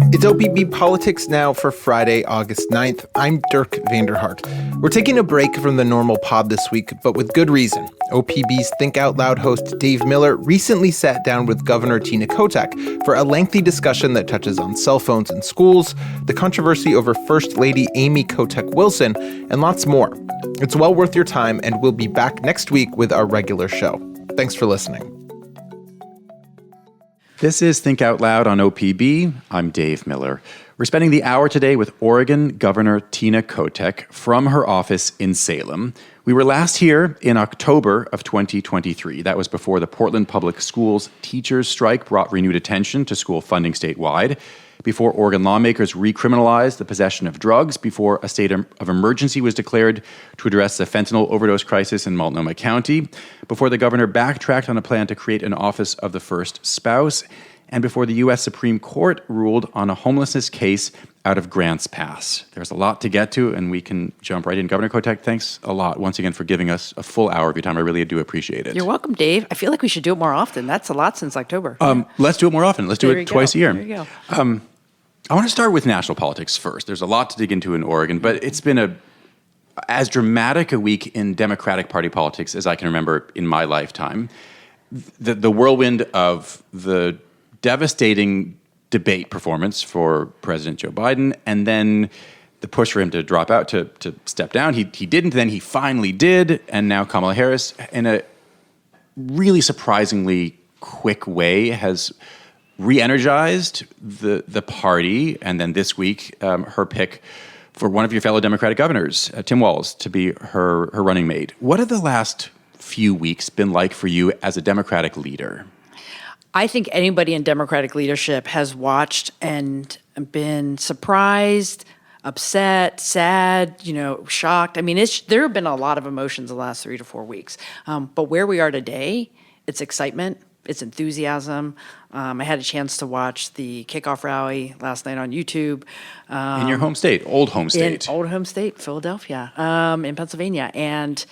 It's OPB Politics Now for Friday, August 9th. I'm Dirk Vanderhart. We're taking a break from the normal pod this week, but with good reason. OPB's Think Out Loud host Dave Miller recently sat down with Governor Tina Kotek for a lengthy discussion that touches on cell phones in schools, the controversy over First Lady Aimee Kotek Wilson, and lots more. It's well worth your time, and we'll be back next week with our regular show. Thanks for listening. This is Think Out Loud on OPB. I'm Dave Miller. We're spending the hour today with Oregon Governor Tina Kotek from her office in Salem. We were last here in October of 2023. That was before the Portland Public Schools teachers' strike brought renewed attention to school funding statewide, before Oregon lawmakers recriminalized the possession of drugs, before a state of emergency was declared to address the fentanyl overdose crisis in Multnomah County, before the governor backtracked on a plan to create an Office of the First Spouse, and before the U.S. Supreme Court ruled on a homelessness case out of Grants Pass. There's a lot to get to, and we can jump right in. Governor Kotek, thanks a lot once again for giving us a full hour of your time. I really do appreciate it. You're welcome, Dave. I feel like we should do it more often. That's a lot since October. Let's do it more often. Let's do it twice a year. There you go. I want to start with national politics first. There's a lot to dig into in Oregon, but it's been as dramatic a week in Democratic Party politics as I can remember in my lifetime. The whirlwind of the devastating debate performance for President Joe Biden, and then the push for him to drop out, to step down. He didn't, then he finally did, and now Kamala Harris, in a really surprisingly quick way, has re-energized the party, and then this week, her pick for one of your fellow Democratic governors, Tim Walz, to be her running mate. What have the last few weeks been like for you as a Democratic leader? I think anybody in Democratic leadership has watched and been surprised, upset, sad, shocked. I mean, there have been a lot of emotions the last 3 to 4 weeks. But where we are today, it's excitement, it's enthusiasm. I had a chance to watch the kickoff rally last night on YouTube. In your home state, old home state. In old home state, Philadelphia, in Pennsylvania. And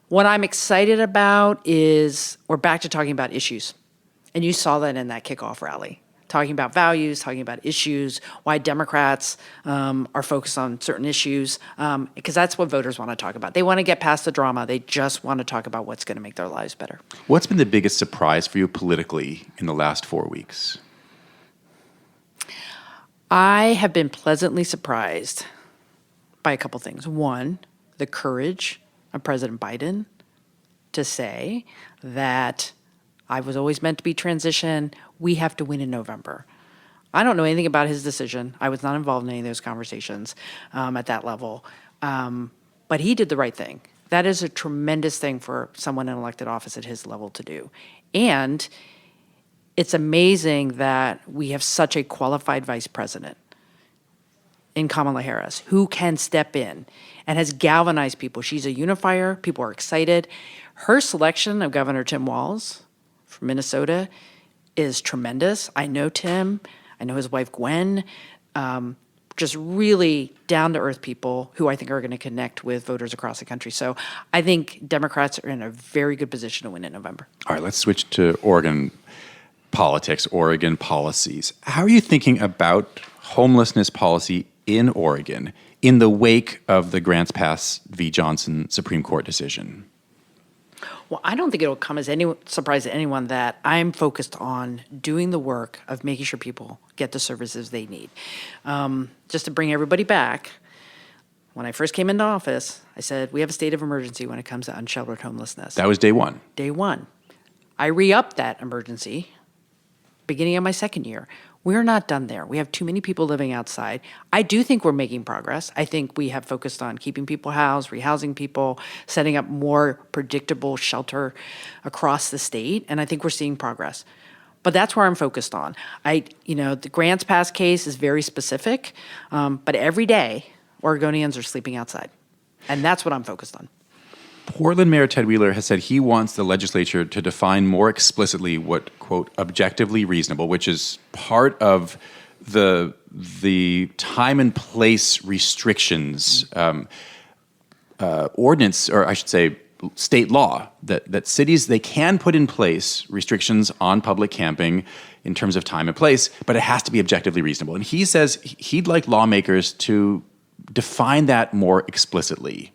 what I'm excited about is we're back to talking about issues. And you saw that in that kickoff rally, talking about values, talking about issues, why Democrats are focused on certain issues, because that's what voters want to talk about. They want to get past the drama. They just want to talk about what's going to make their lives better. What's been the biggest surprise for you politically in the last 4 weeks? I have been pleasantly surprised by a couple things. One, the courage of President Biden to say that I was always meant to be transition. We have to win in November. I don't know anything about his decision. I was not involved in any of those conversations at that level. But he did the right thing. That is a tremendous thing for someone in elected office at his level to do. And it's amazing that we have such a qualified vice president in Kamala Harris who can step in and has galvanized people. She's a unifier. People are excited. Her selection of Governor Tim Walz from Minnesota is tremendous. I know Tim. I know his wife, Gwen. Just really down-to-earth people who I think are going to connect with voters across the country. So I think Democrats are in a very good position to win in November. All right, let's switch to Oregon politics, Oregon policies. How are you thinking about homelessness policy in Oregon in the wake of the Grants Pass v. Johnson Supreme Court decision? Well, I don't think it'll come as any surprise to anyone that I'm focused on doing the work of making sure people get the services they need. Just to bring everybody back, when I first came into office, I said, we have a state of emergency when it comes to unsheltered homelessness. That was day one. Day one. I re-upped that emergency beginning of my second year. We're not done there. We have too many people living outside. I do think we're making progress. I think we have focused on keeping people housed, rehousing people, setting up more predictable shelter across the state, and I think we're seeing progress. But that's where I'm focused on. The Grants Pass case is very specific, but every day Oregonians are sleeping outside, and that's what I'm focused on. Portland Mayor Ted Wheeler has said he wants the legislature to define more explicitly what, quote, objectively reasonable, which is part of the time and place restrictions ordinance, or I should say state law, that cities, they can put in place restrictions on public camping in terms of time and place, but it has to be objectively reasonable. And he says he'd like lawmakers to define that more explicitly.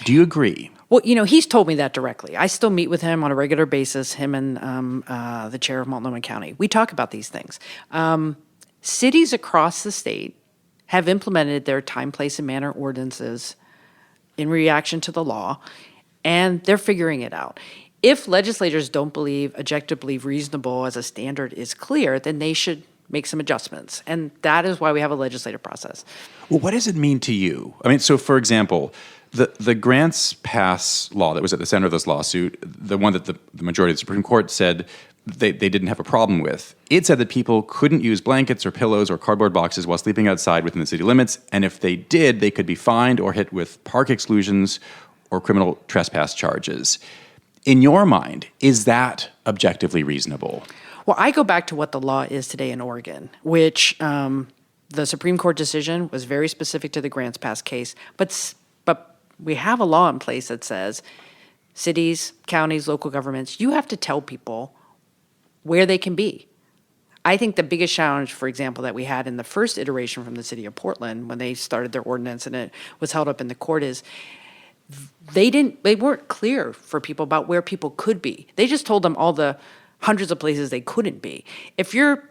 Do you agree? Well, he's told me that directly. I still meet with him on a regular basis, him and the chair of Multnomah County. We talk about these things. Cities across the state have implemented their time, place, and manner ordinances in reaction to the law, and they're figuring it out. If legislators don't believe objectively reasonable as a standard is clear, then they should make some adjustments. And that is why we have a legislative process. Well, what does it mean to you? I mean, so for example, the grants pass law that was at the center of this lawsuit, the one that the majority of the Supreme Court said they didn't have a problem with, it said that people couldn't use blankets or pillows or cardboard boxes while sleeping outside within the city limits, and if they did, they could be fined or hit with park exclusions or criminal trespass charges. In your mind, is that objectively reasonable? Well, I go back to what the law is today in Oregon, which the Supreme Court decision was very specific to the grants pass case, but we have a law in place that says cities, counties, local governments, you have to tell people where they can be. I think the biggest challenge, for example, that we had in the first iteration from the city of Portland when they started their ordinance and it was held up in the court is they weren't clear for people about where people could be. They just told them all the hundreds of places they couldn't be. If you're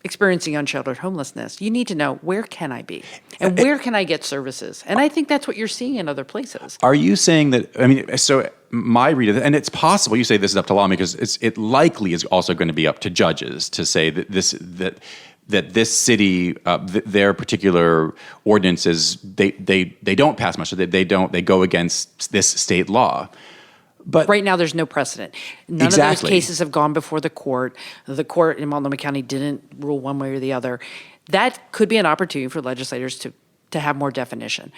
experiencing unsheltered homelessness, you need to know, where can I be? And where can I get services? And I think that's what you're seeing in other places. Are you saying that, I mean, so my read of it, and it's possible you say this is up to lawmakers, it likely is also going to be up to judges to say that this city, their particular ordinances, they don't pass much, they go against this state law. But right now, there's no precedent. None of those cases have gone before the court. The court in Multnomah County didn't rule one way or the other. That could be an opportunity for legislators to have more definition.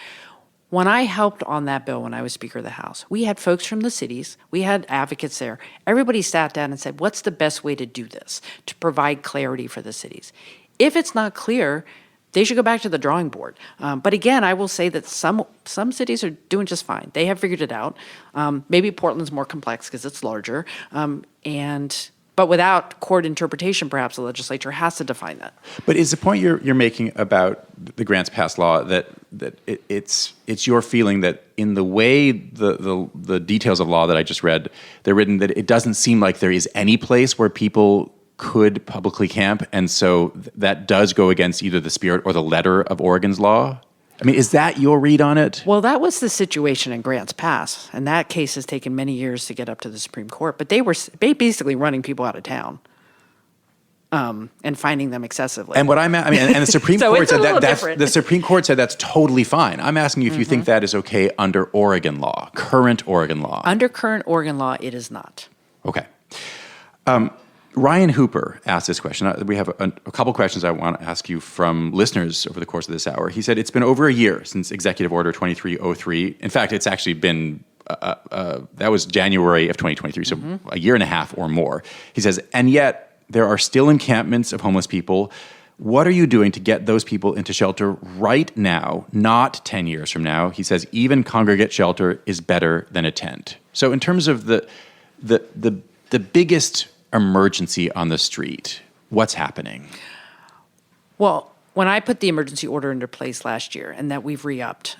When I helped on that bill when I was Speaker of the House, we had folks from the cities, we had advocates there. Everybody sat down and said, what's the best way to do this, to provide clarity for the cities? If it's not clear, they should go back to the drawing board. But again, I will say that some cities are doing just fine. They have figured it out. Maybe Portland's more complex because it's larger. But without court interpretation, perhaps the legislature has to define that. But is the point you're making about the grants pass law that it's your feeling that in the way the details of law that I just read, they're written, that it doesn't seem like there is any place where people could publicly camp, and so that does go against either the spirit or the letter of Oregon's law? I mean, is that your read on it? Well, that was the situation in Grants Pass, and that case has taken many years to get up to the Supreme Court, but they were basically running people out of town and finding them excessively. And what and the Supreme So Court it's a said little that's different. the Supreme Court said that's totally fine. I'm asking you if you think that is okay under Oregon law, current Oregon law. Under current Oregon law, it is not. Okay. Ryan Hooper asked this question. We have a couple questions I want to ask you from listeners over the course of this hour. He said, it's been over a year since Executive Order 2303. In fact, it's actually been, that was January of 2023, so a year and a half or more. He says, and yet there are still encampments of homeless people. What are you doing to get those people into shelter right now, not 10 years from now? He says, even congregate shelter is better than a tent. So in terms of the biggest emergency on the street, what's happening? Well, when I put the emergency order into place last year and that we've re-upped,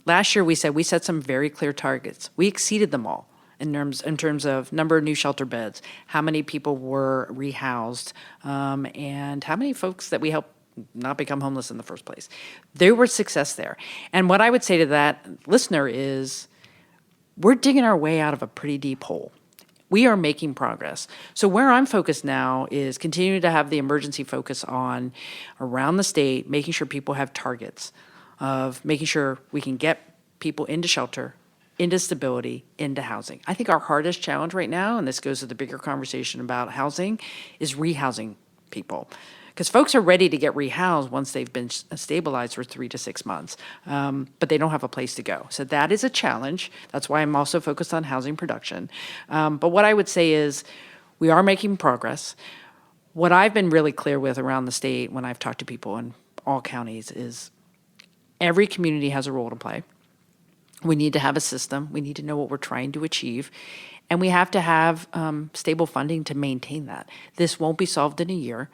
last year we set some very clear targets. We exceeded them all in terms of number of new shelter beds, how many people were rehoused, and how many folks that we helped not become homeless in the first place. There was success there. And what I would say to that listener is, we're digging our way out of a pretty deep hole. We are making progress. So where I'm focused now is continuing to have the emergency focus on around the state, making sure people have targets of making sure we can get people into shelter, into stability, into housing. I think our hardest challenge right now, and this goes to the bigger conversation about housing, is rehousing people. Because folks are ready to get rehoused once they've been stabilized for 3 to 6 months, but they don't have a place to go. So that is a challenge. That's why I'm also focused on housing production. But what I would say is we are making progress. What I've been really clear with around the state when I've talked to people in all counties is every community has a role to play. We need to have a system. We need to know what we're trying to achieve. And we have to have stable funding to maintain that. This won't be solved in a year,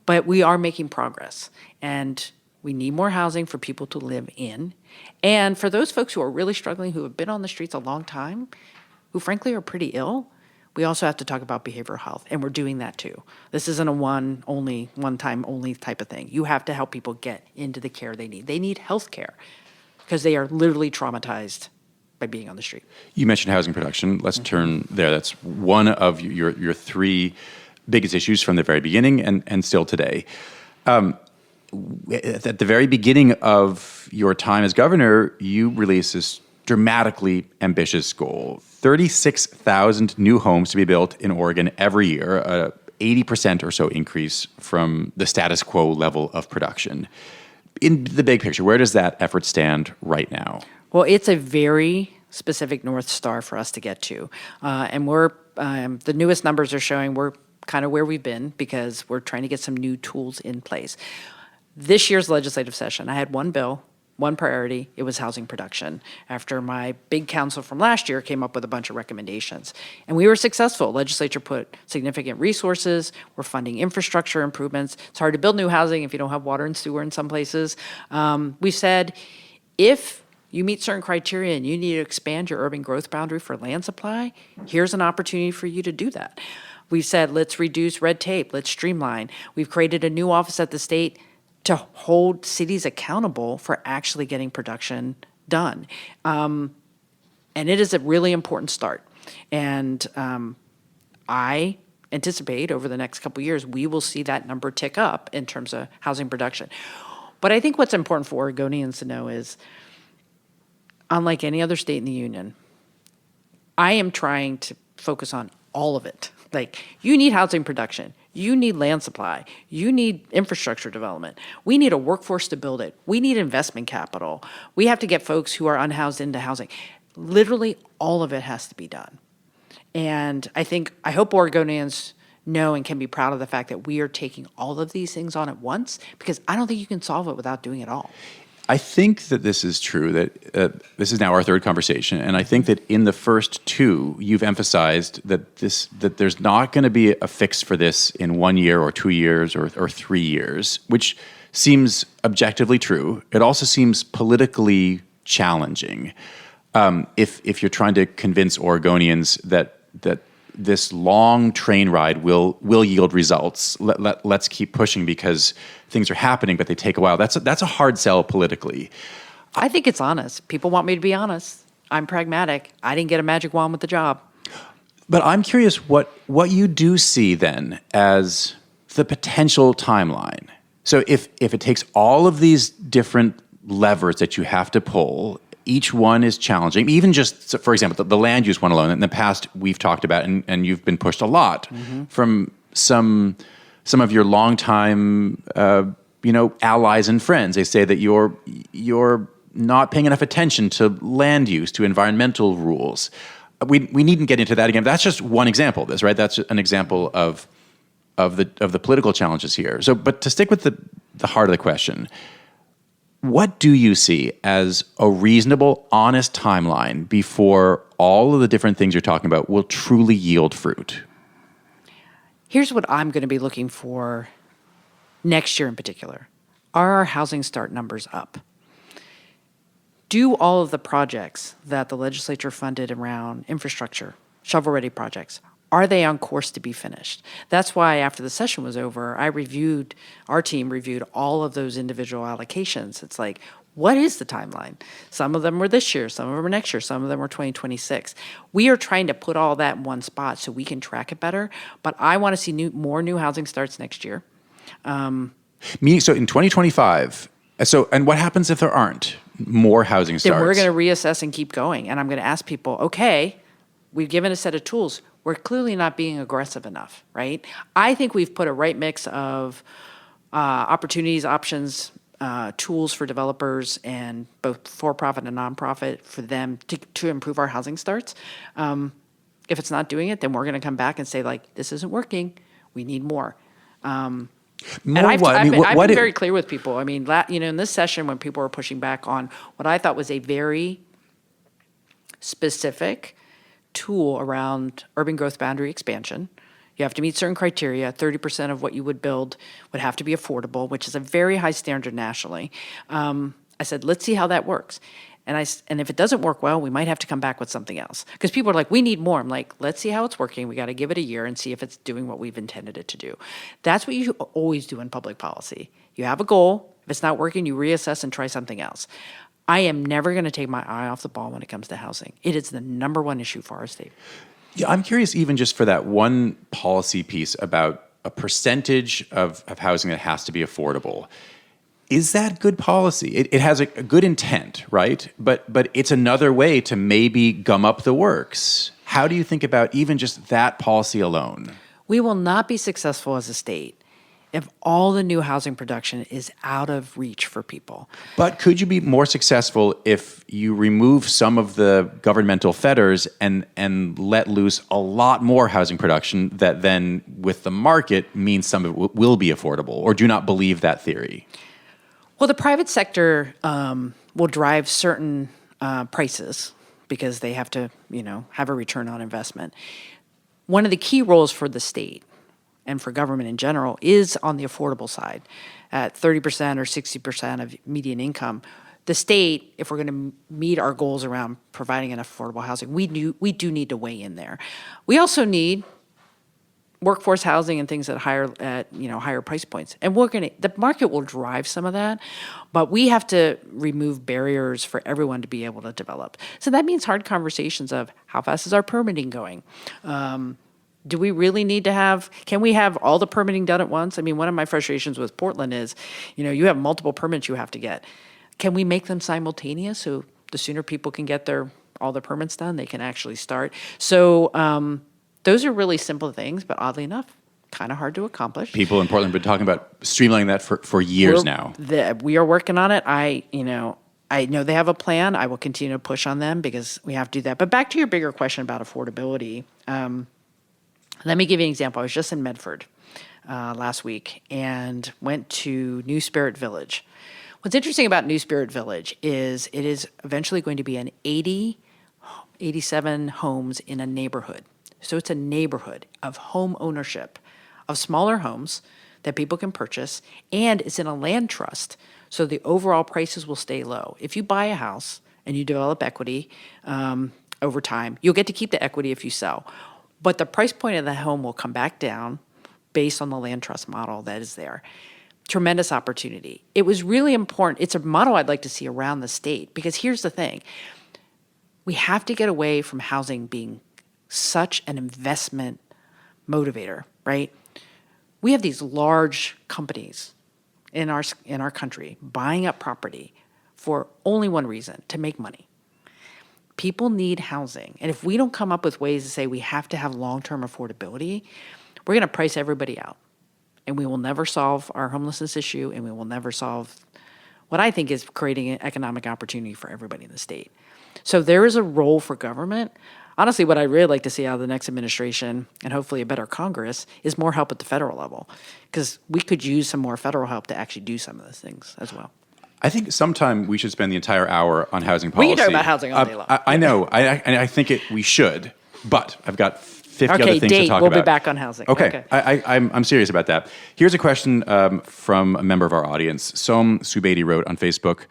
but we are making progress. And we need more housing for people to live in. And for those folks who are really struggling, who have been on the streets a long time, who frankly are pretty ill, we also have to talk about behavioral health, and we're doing that too. This isn't a one-time only type of thing. You have to help people get into the care they need. They need health care because they are literally traumatized by being on the street. You mentioned housing production. Let's turn there. That's one of your three biggest issues from the very beginning and still today. At the very beginning of your time as governor, you released this dramatically ambitious goal: 36,000 new homes to be built in Oregon every year, a 80% or so increase from the status quo level of production. In the big picture, where does that effort stand right now? Well, it's a very specific North Star for us to get to. And we're the newest numbers are showing we're kind of where we've been because we're trying to get some new tools in place. This year's legislative session, I had one bill, one priority. It was housing production. After my big council from last year came up with a bunch of recommendations. And we were successful. Legislature put significant resources. We're funding infrastructure improvements. It's hard to build new housing if you don't have water and sewer in some places. We said, if you meet certain criteria and you need to expand your urban growth boundary for land supply, here's an opportunity for you to do that. We've said, let's reduce red tape. Let's streamline. We've created a new office at the state to hold cities accountable for actually getting production done. And it is a really important start. And I anticipate over the next couple of years, we will see that number tick up in terms of housing production. But I think what's important for Oregonians to know is, unlike any other state in the union, I am trying to focus on all of it. Like, you need housing production. You need land supply. You need infrastructure development. We need a workforce to build it. We need investment capital. We have to get folks who are unhoused into housing. Literally, all of it has to be done. And I hope Oregonians know and can be proud of the fact that we are taking all of these things on at once, because I don't think you can solve it without doing it all. I think that this is true, that this is now our third conversation, and I think that in the first two, you've emphasized that there's not going to be a fix for this in 1 year or 2 years or 3 years, which seems objectively true. It also seems politically challenging if you're trying to convince Oregonians that this long train ride will yield results. Let's keep pushing because things are happening, but they take a while. That's a hard sell politically. I think it's honest. People want me to be honest. I'm pragmatic. I didn't get a magic wand with the job. But I'm curious what you do see then as the potential timeline. So if it takes all of these different levers that you have to pull, each one is challenging. Even just, for example, the land use one alone, in the past we've talked about, and you've been pushed a lot from some of your longtime allies and friends. They say that you're not paying enough attention to land use, to environmental rules. We needn't get into that again. That's just one example of this, right? That's an example of the political challenges here. So, but to stick with the heart of the question, what do you see as a reasonable, honest timeline before all of the different things you're talking about will truly yield fruit? Here's what I'm going to be looking for next year in particular. Are our housing start numbers up? Do all of the projects that the legislature funded around infrastructure, shovel-ready projects, are they on course to be finished? That's why after the session was over, our team reviewed all of those individual allocations. It's like, what is the timeline? Some of them were this year, some of them were next year, some of them were 2026. We are trying to put all that in one spot so we can track it better, but I want to see more new housing starts next year. Meaning, so in 2025, and what happens if there aren't more housing starts? Then we're going to reassess and keep going, and I'm going to ask people, okay, we've given a set of tools. We're clearly not being aggressive enough, right? I think we've put a right mix of opportunities, options, tools for developers and both for-profit and nonprofit for them to improve our housing starts. If it's not doing it, then we're going to come back and say, like, this isn't working. We need more. And I've been very clear with people. I mean, in this session when people were pushing back on what I thought was a very specific tool around urban growth boundary expansion. You have to meet certain criteria. 30% of what you would build would have to be affordable, which is a very high standard nationally. I said, let's see how that works. And if it doesn't work well, we might have to come back with something else. Because people are like, we need more. I'm like, let's see how it's working. We got to give it a year and see if it's doing what we've intended it to do. That's what you always do in public policy. You have a goal. If it's not working, you reassess and try something else. I am never going to take my eye off the ball when it comes to housing. It is the number one issue for our state. Yeah, I'm curious even just for that one policy piece about a percentage of housing that has to be affordable. Is that good policy? It has a good intent, right? But it's another way to maybe gum up the works. How do you think about even just that policy alone? We will not be successful as a state if all the new housing production is out of reach for people. But could you be more successful if you remove some of the governmental fetters and let loose a lot more housing production that then, with the market, means some of it will be affordable? Or do you not believe that theory? Well, the private sector will drive certain prices because they have to, have a return on investment. One of the key roles for the state and for government in general is on the affordable side. At 30% or 60% of median income, the state, if we're going to meet our goals around providing enough affordable housing, we do need to weigh in there. We also need workforce housing and things at higher price points. And the market will drive some of that, but we have to remove barriers for everyone to be able to develop. So that means hard conversations of how fast is our permitting going? Do we really need to can we have all the permitting done at once? I mean, one of my frustrations with Portland is, you have multiple permits you have to get. Can we make them simultaneous so the sooner people can get all the permits done, they can actually start? So those are really simple things, but oddly enough, kind of hard to accomplish. People in Portland have been talking about streamlining that for years now. We are working on it. I know they have a plan. I will continue to push on them because we have to do that. But back to your bigger question about affordability, let me give you an example. I was just in Medford last week and went to New Spirit Village. What's interesting about New Spirit Village is it is eventually going to be an 87 homes in a neighborhood. So it's a neighborhood of home ownership, of smaller homes that people can purchase, and it's in a land trust, so the overall prices will stay low. If you buy a house and you develop equity over time, you'll get to keep the equity if you sell. But the price point of the home will come back down based on the land trust model that is there. Tremendous opportunity. It was really important. It's a model I'd like to see around the state because here's the thing. We have to get away from housing being such an investment motivator, right? We have these large companies in our country buying up property for only one reason, to make money. People need housing. And if we don't come up with ways to say we have to have long-term affordability, we're going to price everybody out. And we will never solve our homelessness issue, and we will never solve what I think is creating an economic opportunity for everybody in the state. So there is a role for government. Honestly, what I'd really like to see out of the next administration, and hopefully a better Congress, is more help at the federal level. Because we could use some more federal help to actually do some of those things as well. I think sometime we should spend the entire hour on housing policy. We can talk about housing all day long. I know. I think we should. But I've got 50 other things to talk about. We'll be back on housing. Okay. I'm serious about that. Here's a question from a member of our audience. Som Subedi wrote on Facebook,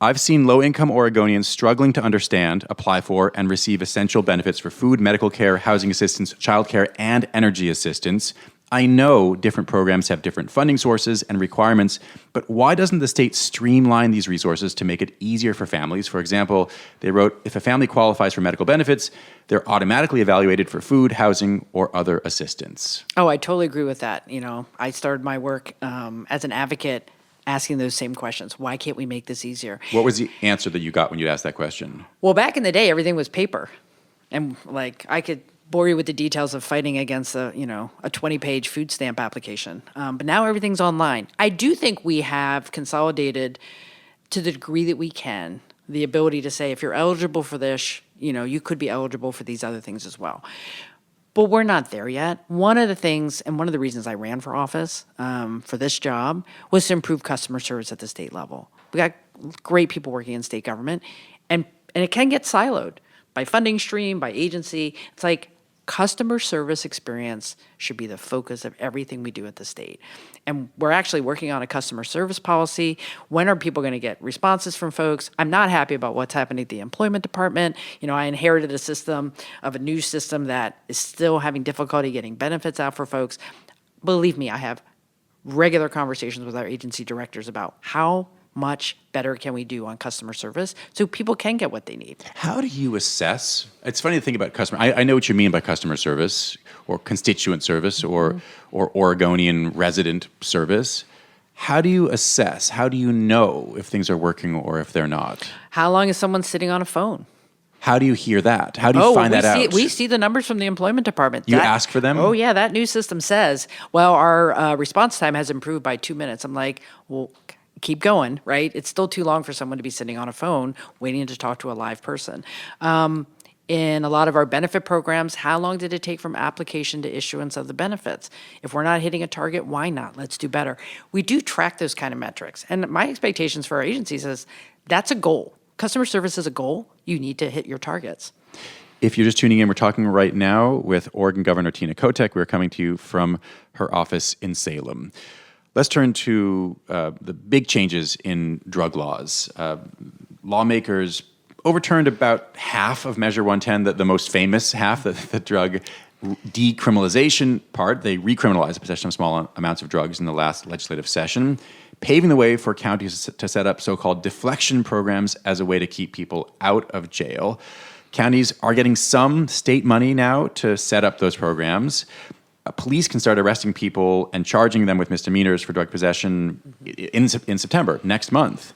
I've seen low-income Oregonians struggling to understand, apply for, and receive essential benefits for food, medical care, housing assistance, childcare, and energy assistance. I know different programs have different funding sources and requirements, but why doesn't the state streamline these resources to make it easier for families? For example, they wrote, if a family qualifies for medical benefits, they're automatically evaluated for food, housing, or other assistance. Oh, I totally agree with that. I started my work as an advocate asking those same questions. Why can't we make this easier? What was the answer that you got when you asked that question? Well, back in the day, everything was paper. And I could bore you with the details of fighting against a 20-page food stamp application. But now everything's online. I do think we have consolidated to the degree that we can the ability to say, if you're eligible for this, you could be eligible for these other things as well. But we're not there yet. One of the things, and one of the reasons I ran for office for this job, was to improve customer service at the state level. We got great people working in state government, and it can get siloed. by funding stream, by agency. It's like customer service experience should be the focus of everything we do at the state. And we're actually working on a customer service policy. When are people going to get responses from folks? I'm not happy about what's happening at the employment department. I inherited a new system that is still having difficulty getting benefits out for folks. Believe me, I have regular conversations with our agency directors about how much better can we do on customer service so people can get what they need. How do you assess? It's funny to think about customer. I know what you mean by customer service or constituent service or Oregonian resident service. How do you assess? How do you know if things are working or if they're not? How long is someone sitting on a phone? How do you hear that? How do you find that out? We see the numbers from the employment department. You ask for them? Oh, yeah. That new system says, well, our response time has improved by 2 minutes. I'm like, well, keep going, right? It's still too long for someone to be sitting on a phone waiting to talk to a live person. In a lot of our benefit programs, how long did it take from application to issuance of the benefits? If we're not hitting a target, why not? Let's do better. We do track those kind of metrics. And my expectations for our agencies is that's a goal. Customer service is a goal. You need to hit your targets. If you're just tuning in, we're talking right now with Oregon Governor Tina Kotek. We're coming to you from her office in Salem. Let's turn to the big changes in drug laws. Lawmakers overturned about half of Measure 110, the most famous half, the drug decriminalization part. They recriminalized the possession of small amounts of drugs in the last legislative session, paving the way for counties to set up so-called deflection programs as a way to keep people out of jail. Counties are getting some state money now to set up those programs. Police can start arresting people and charging them with misdemeanors for drug possession in September, next month.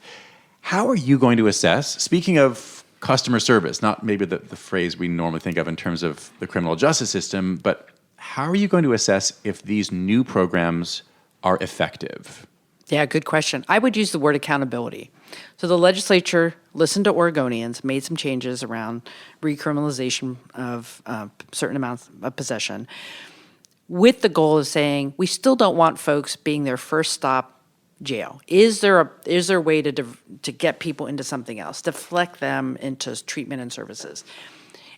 How are you going to assess, speaking of customer service, not maybe the phrase we normally think of in terms of the criminal justice system, but how are you going to assess if these new programs are effective? Yeah, good question. I would use the word accountability. So the legislature listened to Oregonians, made some changes around recriminalization of certain amounts of possession, with the goal of saying we still don't want folks being their first stop jail. Is there a way to get people into something else, deflect them into treatment and services?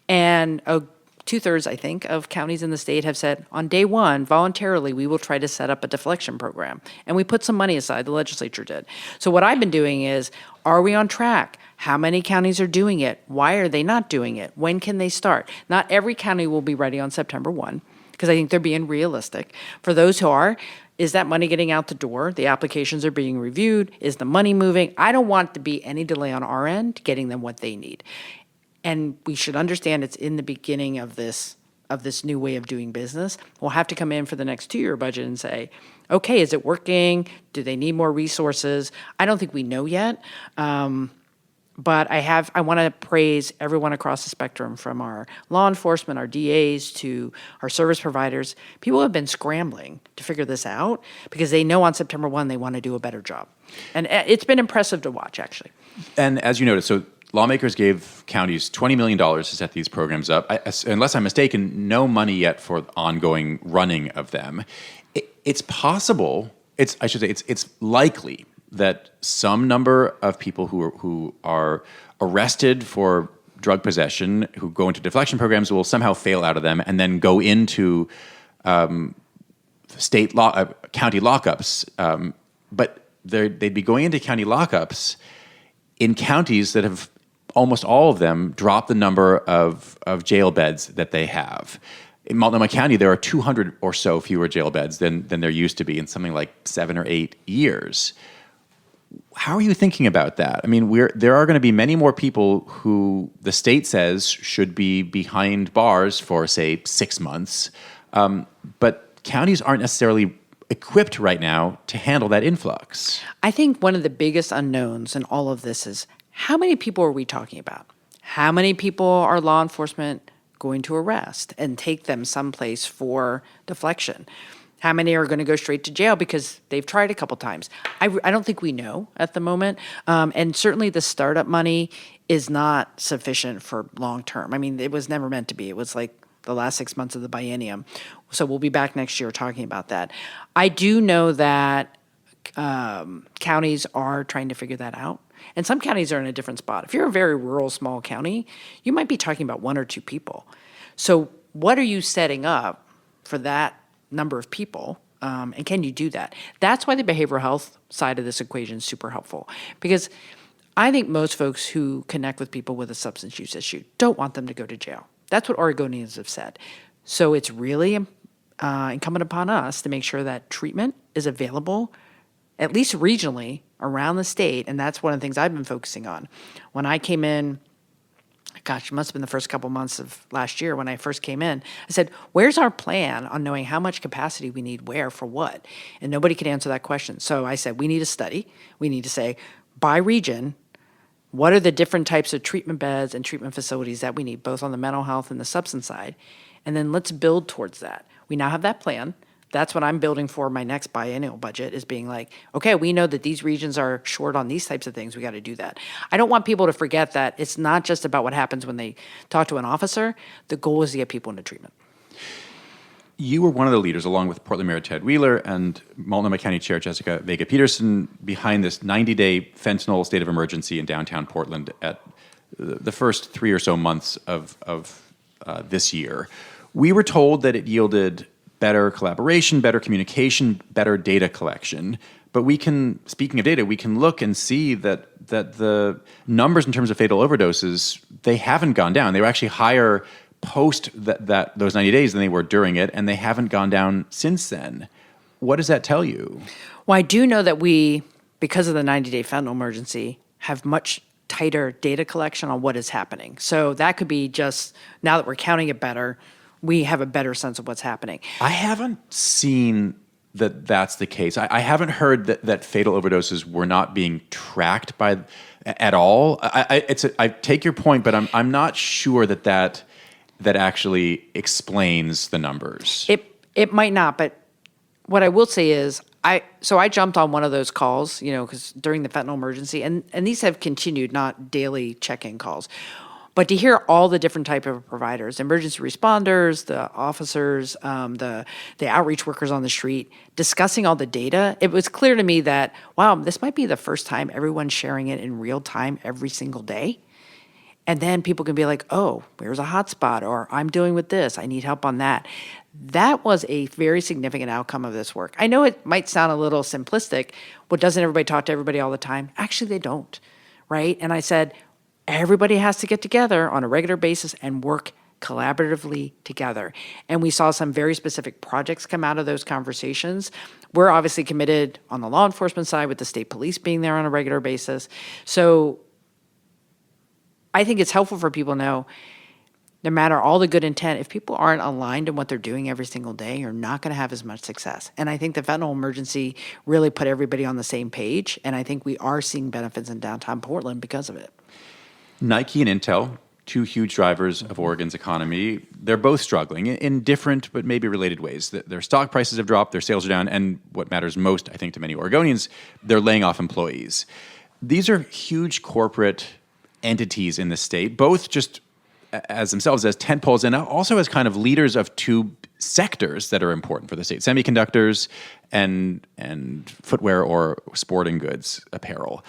And 2/3, I think, of counties in the state have said on day one, voluntarily, we will try to set up a deflection program. And we put some money aside, the legislature did. So what I've been doing is, are we on track? How many counties are doing it? Why are they not doing it? When can they start? Not every county will be ready on September 1, because I think they're being realistic. For those who are, is that money getting out the door? The applications are being reviewed. Is the money moving? I don't want to be any delay on our end getting them what they need. And we should understand it's in the beginning of this new way of doing business. We'll have to come in for the next 2-year budget and say, okay, is it working? Do they need more resources? I don't think we know yet. But I want to praise everyone across the spectrum, from our law enforcement, our DAs, to our service providers. People have been scrambling to figure this out because they know on September 1 they want to do a better job. And it's been impressive to watch, actually. And as you noted, so lawmakers gave counties $20 million to set these programs up. Unless I'm mistaken, no money yet for ongoing running of them. It's possible, it's likely that some number of people who are arrested for drug possession, who go into deflection programs, will somehow fail out of them and then go into county lockups. But they'd be going into county lockups in counties that have, almost all of them, dropped the number of jail beds that they have. In Multnomah County, there are 200 or so fewer jail beds than there used to be in something like 7 or 8 years. How are you thinking about that? I mean, there are going to be many more people who the state says should be behind bars for, say, 6 months, but counties aren't necessarily equipped right now to handle that influx. I think one of the biggest unknowns in all of this is, how many people are we talking about? How many people are law enforcement going to arrest and take them someplace for deflection? How many are going to go straight to jail because they've tried a couple times? I don't think we know at the moment. And certainly the startup money is not sufficient for long term. I mean, it was never meant to be. It was like the last 6 months of the biennium. So we'll be back next year talking about that. I do know that counties are trying to figure that out. And some counties are in a different spot. If you're a very rural, small county, you might be talking about 1 or 2 people. So what are you setting up for that number of people? And can you do that? That's why the behavioral health side of this equation is super helpful. Because I think most folks who connect with people with a substance use issue don't want them to go to jail. That's what Oregonians have said. So it's really incumbent upon us to make sure that treatment is available, at least regionally, around the state. And that's one of the things I've been focusing on. When I came in, gosh, it must have been the first couple months of last year when I first came in, I said, where's our plan on knowing how much capacity we need where for what? And nobody could answer that question. So I said, we need a study. We need to say, by region, what are the different types of treatment beds and treatment facilities that we need, both on the mental health and the substance side? And then let's build towards that. We now have that plan. That's what I'm building for my next biennial budget, is being like, okay, we know that these regions are short on these types of things. We got to do that. I don't want people to forget that it's not just about what happens when they talk to an officer. The goal is to get people into treatment. You were one of the leaders, along with Portland Mayor Ted Wheeler and Multnomah County Chair Jessica Vega Peterson, behind this 90-day fentanyl state of emergency in downtown Portland at the first 3 or so months of this year. We were told that it yielded better collaboration, better communication, better data collection. But we can, speaking of data, we can look and see that the numbers in terms of fatal overdoses, they haven't gone down. They were actually higher post those 90 days than they were during it, and they haven't gone down since then. What does that tell you? Well, I do know that we, because of the 90-day fentanyl emergency, have much tighter data collection on what is happening. So that could be just, now that we're counting it better, we have a better sense of what's happening. I haven't seen that that's the case. I haven't heard that fatal overdoses were not being tracked at all. I take your point, but I'm not sure that actually explains the numbers. It might not, but what I will say is I jumped on one of those calls, because during the fentanyl emergency, and these have continued, not daily check-in calls. But to hear all the different type of providers, emergency responders, the officers, the outreach workers on the street, discussing all the data, it was clear to me that, wow, this might be the first time everyone's sharing it in real time every single day. And then people can be like, oh, where's a hotspot? Or I'm dealing with this. I need help on that. That was a very significant outcome of this work. I know it might sound a little simplistic. Well, doesn't everybody talk to everybody all the time? Actually, they don't, right? And I said, everybody has to get together on a regular basis and work collaboratively together. And we saw some very specific projects come out of those conversations. We're obviously committed on the law enforcement side with the state police being there on a regular basis. So I think it's helpful for people to know, no matter all the good intent, if people aren't aligned in what they're doing every single day, you're not going to have as much success. And I think the fentanyl emergency really put everybody on the same page. And I think we are seeing benefits in downtown Portland because of it. Nike and Intel, two huge drivers of Oregon's economy, they're both struggling in different but maybe related ways. Their stock prices have dropped, their sales are down, and what matters most, I think, to many Oregonians, they're laying off employees. These are huge corporate entities in the state, both just as themselves as tentpoles and also as kind of leaders of two sectors that are important for the state, semiconductors and footwear or sporting goods, apparel.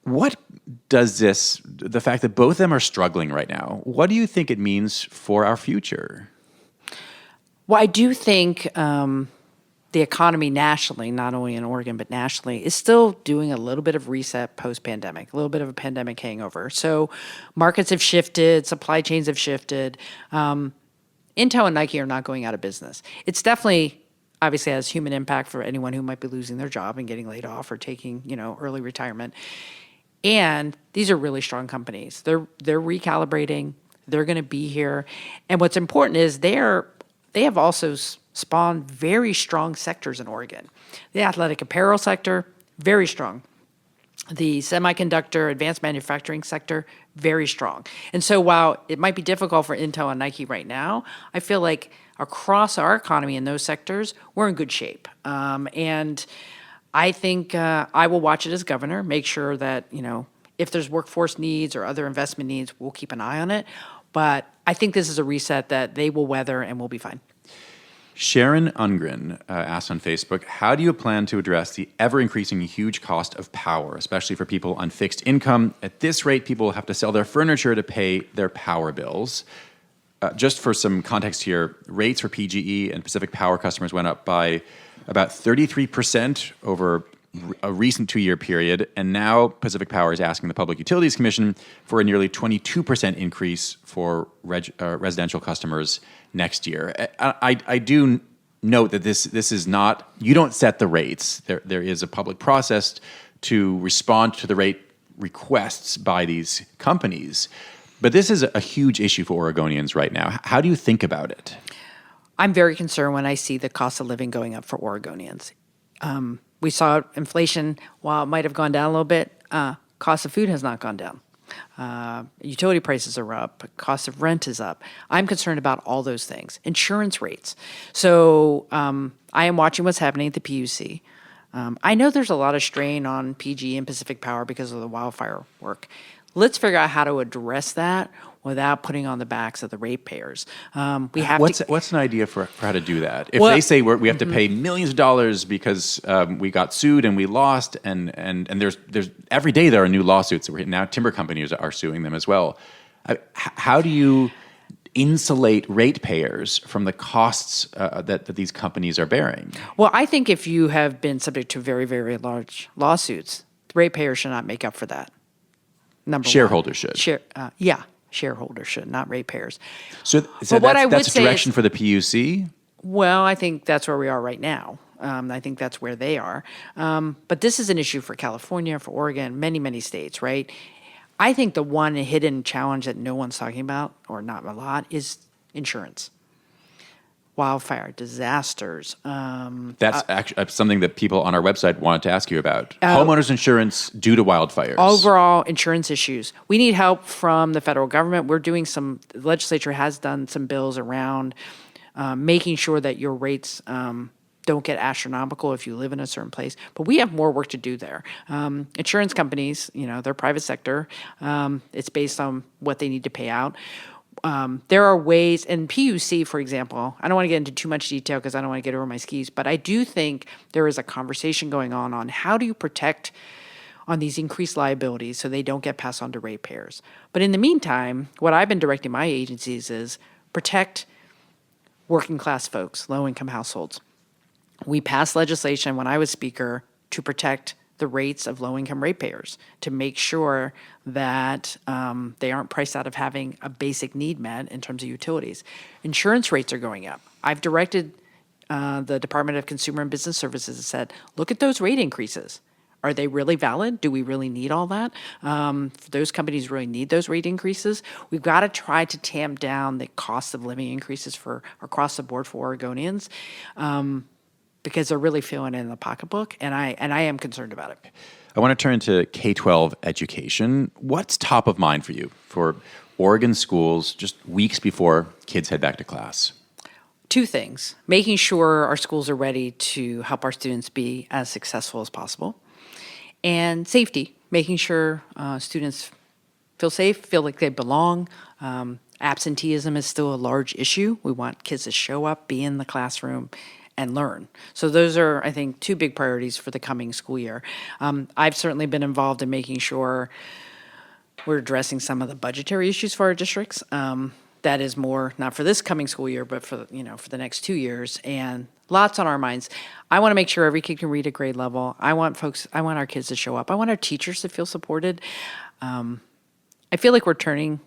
What does the fact that both of them are struggling right now, what do you think it means for our future? Well, I do think the economy nationally, not only in Oregon, but nationally, is still doing a little bit of reset post-pandemic, a little bit of a pandemic hangover. So markets have shifted, supply chains have shifted. Intel and Nike are not going out of business. It's definitely obviously has human impact for anyone who might be losing their job and getting laid off or taking, early retirement. And these are really strong companies. They're recalibrating. They're going to be here. And what's important is they have also spawned very strong sectors in Oregon. The athletic apparel sector, very strong. The semiconductor, advanced manufacturing sector, very strong. And so while it might be difficult for Intel and Nike right now, I feel like across our economy in those sectors, we're in good shape. And I think I will watch it as governor, make sure that, if there's workforce needs or other investment needs, we'll keep an eye on it. But I think this is a reset that they will weather and we'll be fine. Sharon Ungren asked on Facebook, how do you plan to address the ever-increasing huge cost of power, especially for people on fixed income? At this rate, people will have to sell their furniture to pay their power bills. Just for some context here, rates for PGE and Pacific Power customers went up by about 33% over a recent 2-year period, and now Pacific Power is asking the Public Utilities Commission for a nearly 22% increase for residential customers next year. I do note that this is not, you don't set the rates. There is a public process to respond to the rate requests by these companies. But this is a huge issue for Oregonians right now. How do you think about it? I'm very concerned when I see the cost of living going up for Oregonians. We saw inflation, while it might have gone down a little bit, cost of food has not gone down. Utility prices are up, cost of rent is up. I'm concerned about all those things. Insurance rates. So I am watching what's happening at the PUC. I know there's a lot of strain on PG and Pacific Power because of the wildfire work. Let's figure out how to address that without putting on the backs of the ratepayers. We have What's an idea for how to do that? If they say we have to pay millions of dollars because we got sued and we lost, and there's every day there are new lawsuits. Now timber companies are suing them as well. How do you insulate ratepayers from the costs that these companies are bearing? Well, I think if you have been subject to very, very large lawsuits, the ratepayers should not make up for that. Shareholders should. Shareholders should, not ratepayers. So that's a direction for the PUC? Well, I think that's where we are right now. I think that's where they are. But this is an issue for California, for Oregon, many, many states, right? I think the one hidden challenge that no one's talking about, or not a lot, is insurance. Wildfire, disasters. That's actually something that people on our website wanted to ask you about. Homeowners insurance due to wildfires. Overall insurance issues. We need help from the federal government. The legislature has done some bills around making sure that your rates don't get astronomical if you live in a certain place. But we have more work to do there. Insurance companies, they're private sector. It's based on what they need to pay out. There are ways, and PUC, for example, I don't want to get into too much detail because I don't want to get over my skis, but I do think there is a conversation going on how do you protect on these increased liabilities so they don't get passed on to ratepayers. But in the meantime, what I've been directing my agencies is protect working class folks, low-income households. We passed legislation when I was speaker to protect the rates of low-income ratepayers, to make sure that they aren't priced out of having a basic need met in terms of utilities. Insurance rates are going up. I've directed the Department of Consumer and Business Services and said, look at those rate increases. Are they really valid? Do we really need all that? Those companies really need those rate increases. We've got to try to tamp down the cost of living increases for across the board for Oregonians. Because they're really feeling it in the pocketbook, and I am concerned about it. I want to turn to K-12 education. What's top of mind for you for Oregon schools just weeks before kids head back to class? Two things. Making sure our schools are ready to help our students be as successful as possible. And safety, making sure students feel safe, feel like they belong. Absenteeism is still a large issue. We want kids to show up, be in the classroom, and learn. So those are, I think, two big priorities for the coming school year. I've certainly been involved in making sure we're addressing some of the budgetary issues for our districts. That is more not for this coming school year, but for the next 2 years, and lots on our minds. I want to make sure every kid can read at grade level. I want our kids to show up. I want our teachers to feel supported. I feel like we're turning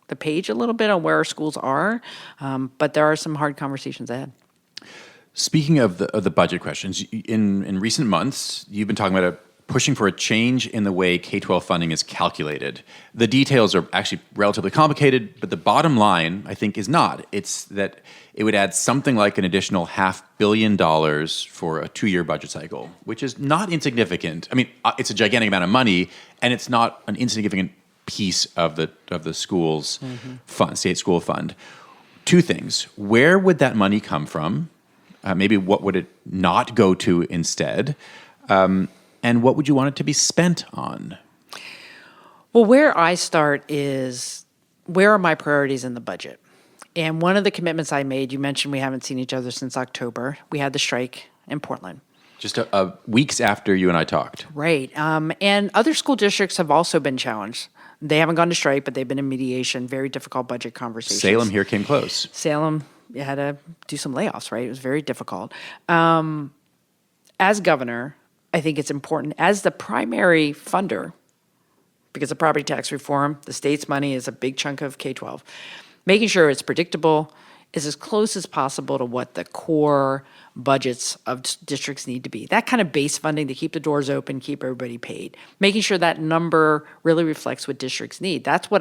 the page a little bit on where our schools are, but there are some hard conversations ahead. Speaking of the budget questions, in recent months, you've been talking about pushing for a change in the way K-12 funding is calculated. The details are actually relatively complicated, but the bottom line, I think, is not. It's that it would add something like an additional $500 million for a 2-year budget cycle, which is not insignificant. I mean, it's a gigantic amount of money, and it's not an insignificant piece of the school's fund, state school fund. Two things. Where would that money come from? Maybe what would it not go to instead? And what would you want it to be spent on? Well, where I start is, where are my priorities in the budget? And one of the commitments I made, you mentioned we haven't seen each other since October. We had the strike in Portland. Just weeks after you and I talked. Right. And other school districts have also been challenged. They haven't gone to strike, but they've been in mediation, very difficult budget conversations. Salem here came close. Salem had to do some layoffs, right? It was very difficult. As governor, I think it's important, as the primary funder, because of property tax reform, the state's money is a big chunk of K-12, making sure it's predictable, is as close as possible to what the core budgets of districts need to be. That kind of base funding to keep the doors open, keep everybody paid. Making sure that number really reflects what districts need. That's what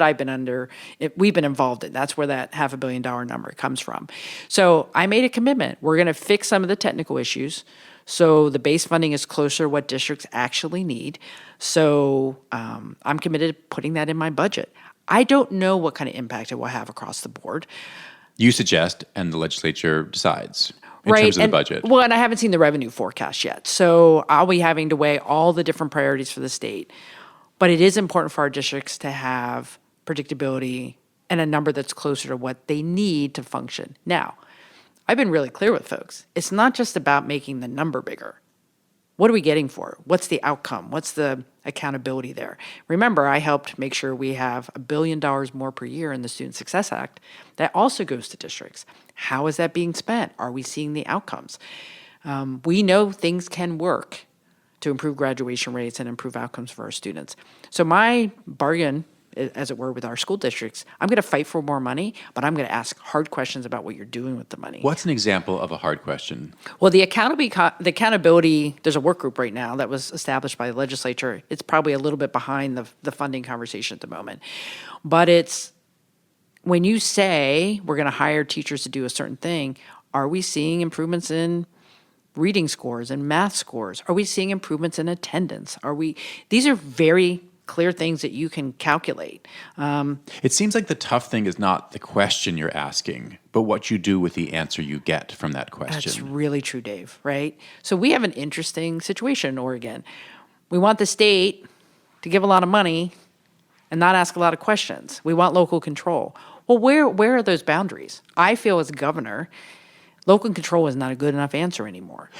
we've been involved in. That's where that $500 million number comes from. So I made a commitment. We're going to fix some of the technical issues so the base funding is closer to what districts actually need. So I'm committed to putting that in my budget. I don't know what kind of impact it will have across the board. You suggest, and the legislature decides in Right. terms of the budget. Well, and I haven't seen the revenue forecast yet. So I'll be having to weigh all the different priorities for the state. But it is important for our districts to have predictability and a number that's closer to what they need to function. Now, I've been really clear with folks. It's not just about making the number bigger. What are we getting for it? What's the outcome? What's the accountability there? Remember, I helped make sure we have $1 billion more per year in the Student Success Act. That also goes to districts. How is that being spent? Are we seeing the outcomes? We know things can work to improve graduation rates and improve outcomes for our students. So my bargain, as it were, with our school districts, I'm going to fight for more money, but I'm going to ask hard questions about what you're doing with the money. What's an example of a hard question? Well, the accountability, there's a work group right now that was established by the legislature. It's probably a little bit behind the funding conversation at the moment. But it's when you say we're going to hire teachers to do a certain thing, are we seeing improvements in reading scores and math scores? Are we seeing improvements in attendance? These are very clear things that you can calculate. It seems like the tough thing is not the question you're asking, but what you do with the answer you get from that question. That's really true, Dave, right? So we have an interesting situation in Oregon. We want the state to give a lot of money and not ask a lot of questions. We want local control. Well, where are those boundaries? I feel as governor, local control is not a good enough answer anymore.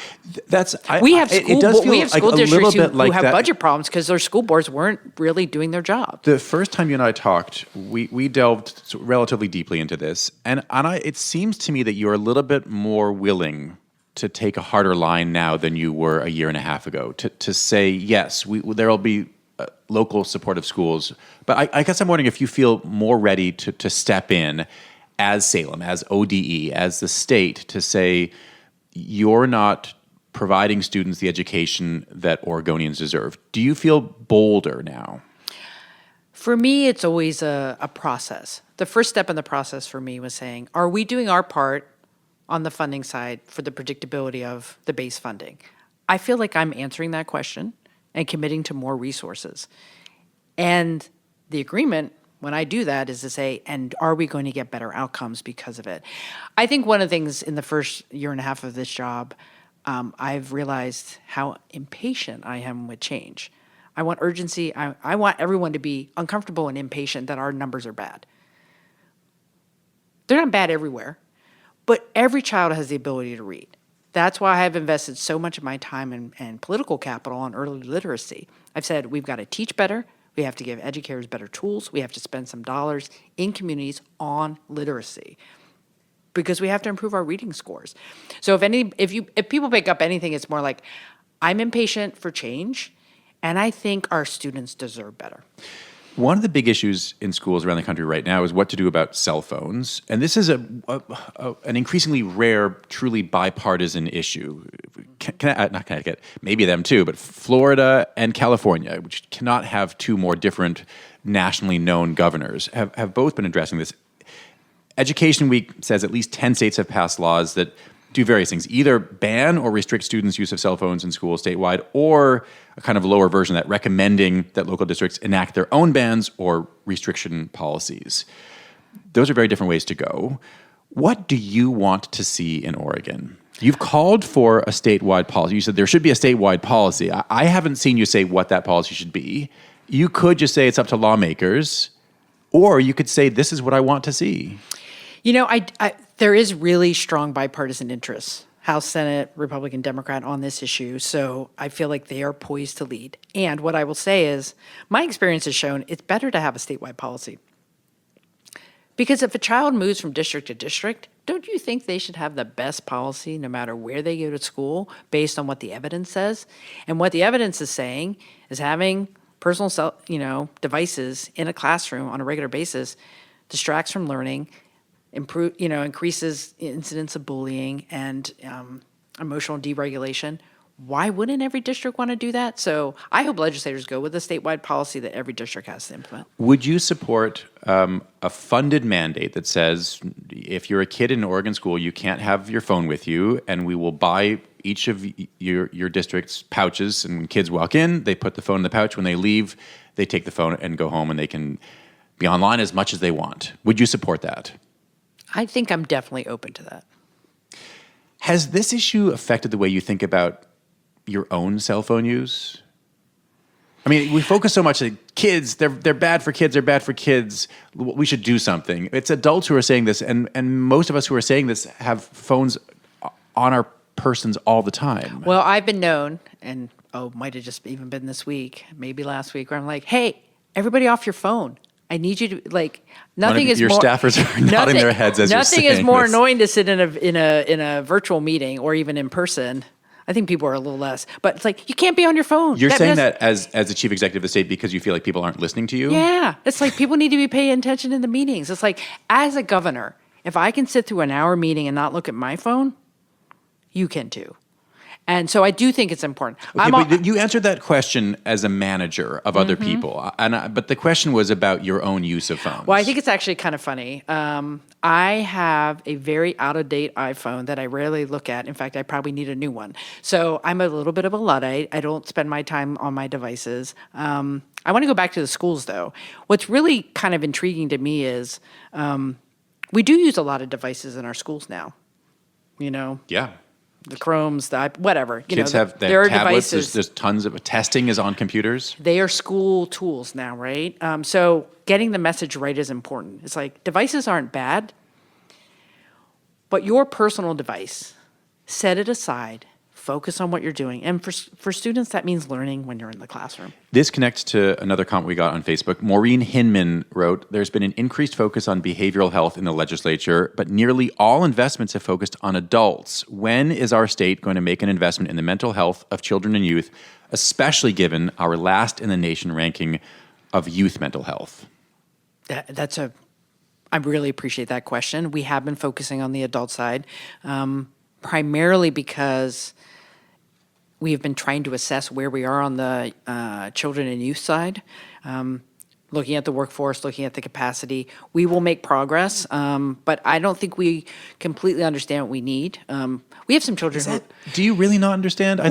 We have school districts who have budget problems because their school boards weren't really doing their job. The first time you and I talked, we delved relatively deeply into this, and it seems to me that you're a little bit more willing to take a harder line now than you were a year and a half ago, to say, yes, there will be local supportive schools, but I guess I'm wondering if you feel more ready to step in as Salem, as ODE, as the state, to say you're not providing students the education that Oregonians deserve. Do you feel bolder now? For me, it's always a process. The first step in the process for me was saying, are we doing our part on the funding side for the predictability of the base funding? I feel like I'm answering that question and committing to more resources. And the agreement, when I do that, is to say, and are we going to get better outcomes because of it? I think one of the things in the first year and a half of this job, I've realized how impatient I am with change. I want urgency. I want everyone to be uncomfortable and impatient that our numbers are bad. They're not bad everywhere, but every child has the ability to read. That's why I've invested so much of my time and political capital on early literacy. I've said we've got to teach better. We have to give educators better tools. We have to spend some dollars in communities on literacy because we have to improve our reading scores. So if people pick up anything, it's more like I'm impatient for change, and I think our students deserve better. One of the big issues in schools around the country right now is what to do about cell phones. And this is an increasingly rare, truly bipartisan issue. Not Connecticut, maybe them too, but Florida and California, which cannot have two more different nationally known governors, have both been addressing this. Education Week says at least 10 states have passed laws that do various things, either ban or restrict students' use of cell phones in schools statewide, or a kind of lower version of that, recommending that local districts enact their own bans or restriction policies. Those are very different ways to go. What do you want to see in Oregon? You've called for a statewide policy. You said there should be a statewide policy. I haven't seen you say what that policy should be. You could just say it's up to lawmakers, or you could say this is what I want to see. There is really strong bipartisan interest, House, Senate, Republican, Democrat on this issue. So I feel like they are poised to lead. And what I will say is my experience has shown it's better to have a statewide policy. Because if a child moves from district to district, don't you think they should have the best policy no matter where they go to school based on what the evidence says? And what the evidence is saying is having personal devices in a classroom on a regular basis distracts from learning, increases incidence of bullying and emotional deregulation. Why wouldn't every district want to do that? So I hope legislators go with a statewide policy that every district has to implement. Would you support a funded mandate that says if you're a kid in an Oregon school, you can't have your phone with you, and we will buy each of your district's pouches, and when kids walk in, they put the phone in the pouch. When they leave, they take the phone and go home, and they can be online as much as they want. Would you support that? I think I'm definitely open to that. Has this issue affected the way you think about your own cell phone use? I mean, we focus so much on kids. They're bad for kids. They're bad for kids. We should do something. It's adults who are saying this, and most of us who are saying this have phones on our persons all the time. Well, I've been known, and might have just even been this week, maybe last week, where I'm like, hey, everybody off your phone. I need you to nothing is your more. Your staffers are nodding their heads as you're saying Nothing is more this. annoying to sit in a virtual meeting or even in person. I think people are a little less, but it's like you can't be on your phone. You're saying that as the chief executive of the state because you feel like people aren't listening to you? Yeah, it's like people need to be paying attention in the meetings. It's like as a governor, if I can sit through an hour meeting and not look at my phone, you can too. And so I do think it's important. Okay, but you answered that question as a manager of other people, but the question was about your own use of phones. Well, I think it's actually kind of funny. I have a very out-of-date iPhone that I rarely look at. In fact, I probably need a new one. So I'm a little bit of a Luddite. I don't spend my time on my devices. I want to go back to the schools, though. What's really kind of intriguing to me is we do use a lot of devices in our schools now. Yeah. The Chromes, whatever. Kids have their tablets. There's tons of testing is on computers. They are school tools now, right? So getting the message right is important. It's like devices aren't bad, but your personal device, set it aside, focus on what you're doing. And for students, that means learning when you're in the classroom. This connects to another comment we got on Facebook. Maureen Hinman wrote, there's been an increased focus on behavioral health in the legislature, but nearly all investments have focused on adults. When is our state going to make an investment in the mental health of children and youth, especially given our last in the nation ranking of youth mental health? I really appreciate that question. We have been focusing on the adult side, primarily because we have been trying to assess where we are on the children and youth side, looking at the workforce, looking at the capacity. We will make progress, but I don't think we completely understand what we need. We have some children Do you really not understand? Don't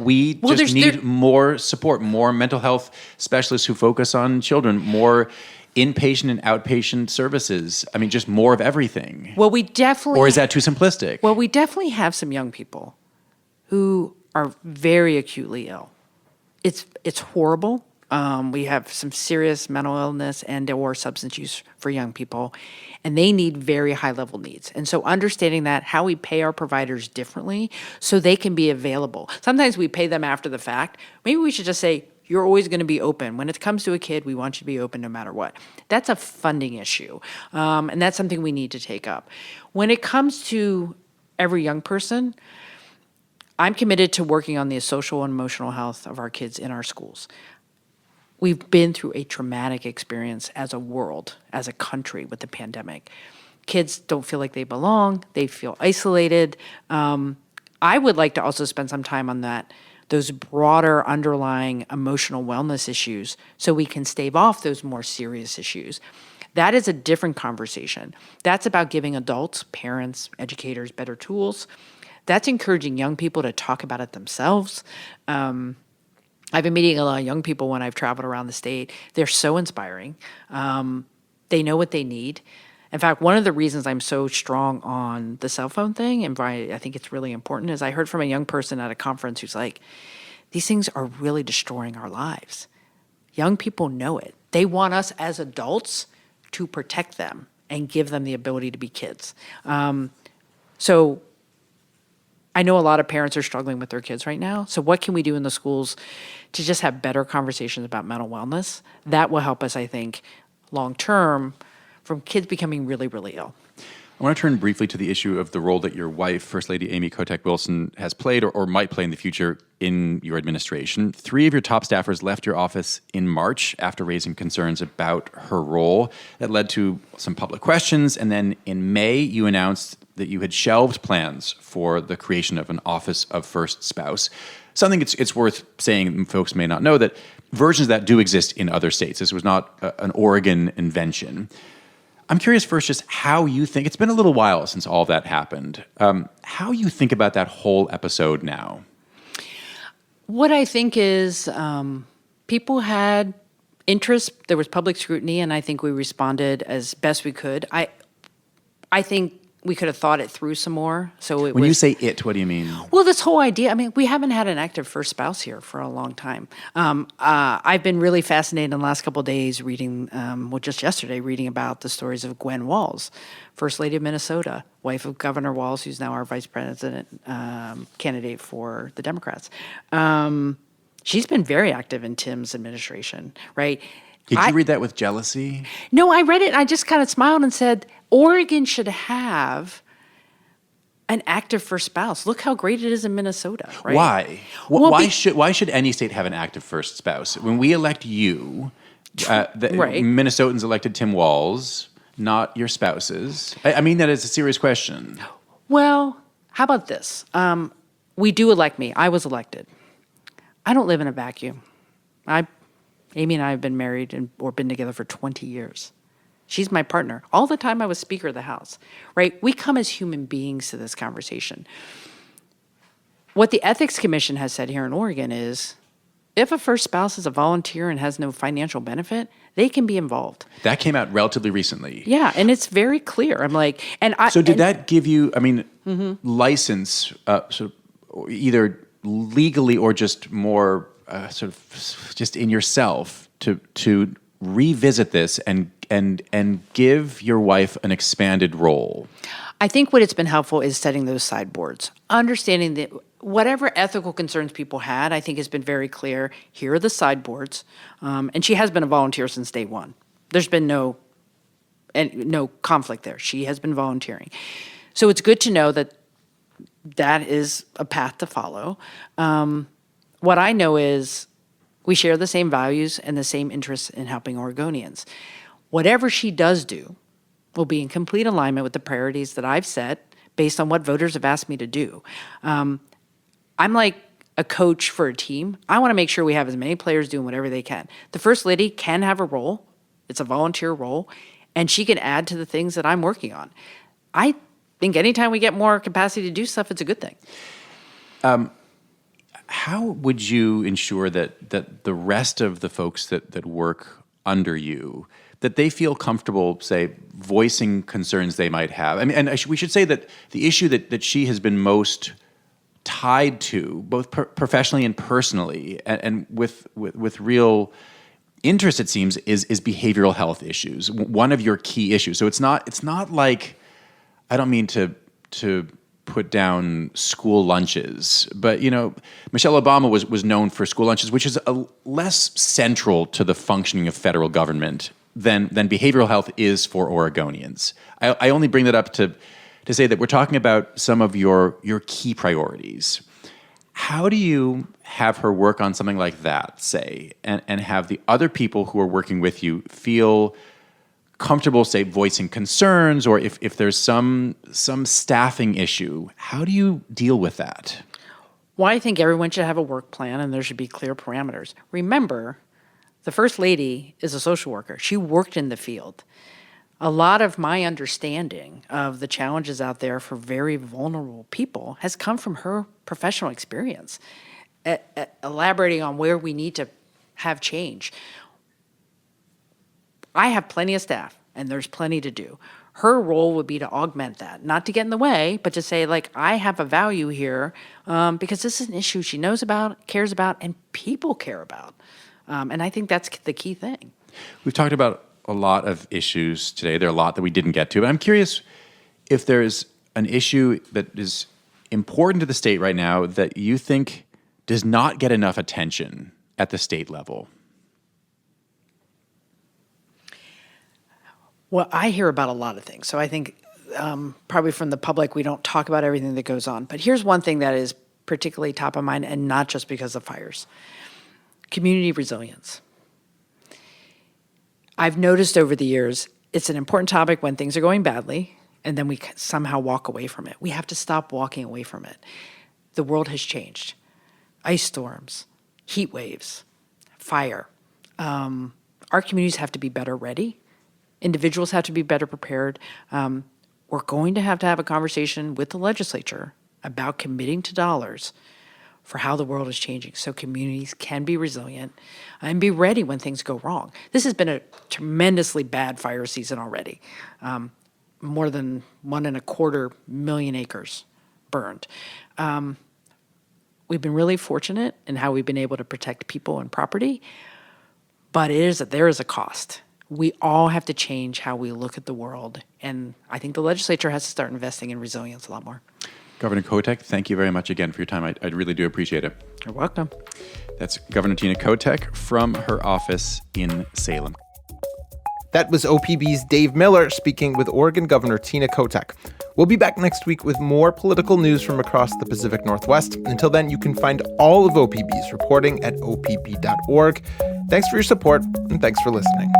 we need more support, more mental health specialists who focus on children, more inpatient and outpatient services? I mean, just more of everything. Well, we definitely... Or is that too simplistic? Well, we definitely have some young people who are very acutely ill. It's horrible. We have some serious mental illness and or substance use for young people, and they need very high-level needs. And so understanding that, how we pay our providers differently so they can be available. Sometimes we pay them after the fact. Maybe we should just say, you're always going to be open. When it comes to a kid, we want you to be open no matter what. That's a funding issue, and that's something we need to take up. When it comes to every young person, I'm committed to working on the social and emotional health of our kids in our schools. We've been through a traumatic experience as a world, as a country with the pandemic. Kids don't feel like they belong. They feel isolated. I would like to also spend some time on those broader underlying emotional wellness issues so we can stave off those more serious issues. That is a different conversation. That's about giving adults, parents, educators better tools. That's encouraging young people to talk about it themselves. I've been meeting a lot of young people when I've traveled around the state. They're so inspiring. They know what they need. In fact, one of the reasons I'm so strong on the cell phone thing, and why I think it's really important, is I heard from a young person at a conference who's like, these things are really destroying our lives. Young people know it. They want us as adults to protect them and give them the ability to be kids. So I know a lot of parents are struggling with their kids right now. So what can we do in the schools to just have better conversations about mental wellness? That will help us, I think, long term from kids becoming really, really ill. I want to turn briefly to the issue of the role that your wife, First Lady Aimee Kotek Wilson, has played or might play in the future in your administration. 3 of your top staffers left your office in March after raising concerns about her role. That led to some public questions. And then in May, you announced that you had shelved plans for the creation of an Office of First Spouse. Something it's worth saying, folks may not know, that versions of that do exist in other states. This was not an Oregon invention. I'm curious first just how you think, it's been a little while since all of that happened, how you think about that whole episode now. What I think is people had interest, there was public scrutiny, and I think we responded as best we could. I think we could have thought it through some more. When you say it, what do you mean? Well, this whole idea, I mean, we haven't had an active first spouse here for a long time. I've been really fascinated in the last couple of days reading, just yesterday, reading about the stories of Gwen Walz, First Lady of Minnesota, wife of Governor Walz, who's now our vice president candidate for the Democrats. She's been very active in Tim's administration, right? Did you read that with jealousy? No, I read it and I just kind of smiled and said, Oregon should have an active first spouse. Look how great it is in Minnesota, right? Why? Well, why should any state have an active first spouse? When we elect you, right. Minnesotans elected Tim Walz, not your spouses. I mean that as a serious question. Well, how about this? We do elect me. I was elected. I don't live in a vacuum. Aimee and I have been married or been together for 20 years. She's my partner. All the time I was Speaker of the House, right? We come as human beings to this conversation. What the Ethics Commission has said here in Oregon is if a first spouse is a volunteer and has no financial benefit, they can be involved. That came out relatively recently. Yeah, and it's very clear. I'm like, So did that give you, license, sort of either legally or just more sort of just in yourself to revisit this and give your wife an expanded role? I think what it's been helpful is setting those sideboards, understanding that whatever ethical concerns people had, I think has been very clear. Here are the sideboards, and she has been a volunteer since day one. There's been no conflict there. She has been volunteering, so it's good to know that is a path to follow. What I know is we share the same values and the same interests in helping Oregonians. Whatever she does do will be in complete alignment with the priorities that I've set based on what voters have asked me to do. I'm like a coach for a team. I want to make sure we have as many players doing whatever they can. The First Lady can have a role. It's a volunteer role, and she can add to the things that I'm working on. I think anytime we get more capacity to do stuff, it's a good thing. How would you ensure that the rest of the folks that work under you, that they feel comfortable, say, voicing concerns they might have? I mean, and we should say that the issue that she has been most tied to, both professionally and personally, and with real interest, it seems, is behavioral health issues. One of your key issues. So it's not like, I don't mean to put down school lunches, but Michelle Obama was known for school lunches, which is less central to the functioning of federal government than behavioral health is for Oregonians. I only bring that up to say that we're talking about some of your key priorities. How do you have her work on something like that, say, and have the other people who are working with you feel comfortable, say, voicing concerns, or if there's some staffing issue, how do you deal with that? Well, I think everyone should have a work plan and there should be clear parameters. Remember, the First Lady is a social worker. She worked in the field. A lot of my understanding of the challenges out there for very vulnerable people has come from her professional experience, elaborating on where we need to have change. I have plenty of staff, and there's plenty to do. Her role would be to augment that, not to get in the way, but to say, like, I have a value here because this is an issue she knows about, cares about, and people care about. And I think that's the key thing. We've talked about a lot of issues today. There are a lot that we didn't get to. But I'm curious if there's an issue that is important to the state right now that you think does not get enough attention at the state level. Well, I hear about a lot of things. So I think probably from the public, we don't talk about everything that goes on. But here's one thing that is particularly top of mind, and not just because of fires. Community resilience. I've noticed over the years, it's an important topic when things are going badly, and then we somehow walk away from it. We have to stop walking away from it. The world has changed. Ice storms, heat waves, fire. Our communities have to be better ready. Individuals have to be better prepared. We're going to have a conversation with the legislature about committing to dollars for how the world is changing so communities can be resilient and be ready when things go wrong. This has been a tremendously bad fire season already. More than 1.25 million acres burned. We've been really fortunate in how we've been able to protect people and property, but there is a cost. We all have to change how we look at the world, and I think the legislature has to start investing in resilience a lot more. Governor Kotek, thank you very much again for your time. I really do appreciate it. You're welcome. That's Governor Tina Kotek from her office in Salem. That was OPB's Dave Miller speaking with Oregon Governor Tina Kotek. We'll be back next week with more political news from across the Pacific Northwest. Until then, you can find all of OPB's reporting at opb.org. Thanks for your support, and thanks for listening.